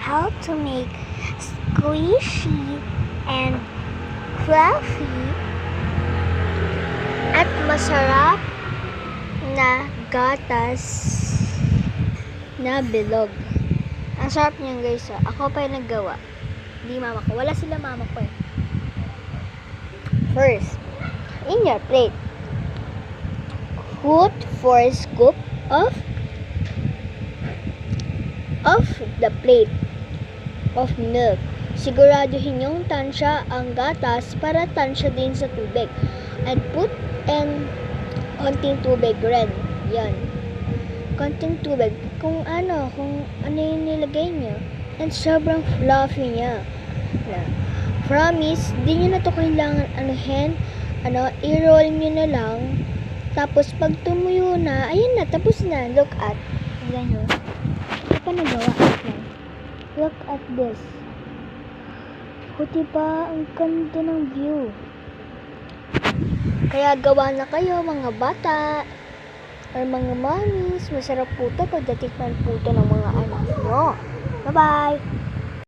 how to make squishy and fluffy at masarap na gatas na bilog. Ang sarap niyan guys. Ako pa yung naggawa. Hindi mama ko. Wala sila mama ko eh. First, in your plate, put 4 scoop of the plate of milk. Siguraduhin yung tansya ang gatas para tansya din sa tubig. And put in konting tubig rin. Yan. Konting tubig. Kung ano yung nilagay nyo. And sobrang fluffy niya. Na. Promise, di nyo na to kailangan i-roll nyo na lang. Tapos pag tumuyo na, ayun na, tapos na. Look at. Ganyan. Ito pa nagawa. Look at this. O diba, ang ganda ng view. Kaya gawa na kayo mga bata or mga mommies. Masarap po ito pag natikman po ito ng mga anak nyo. Bye-bye!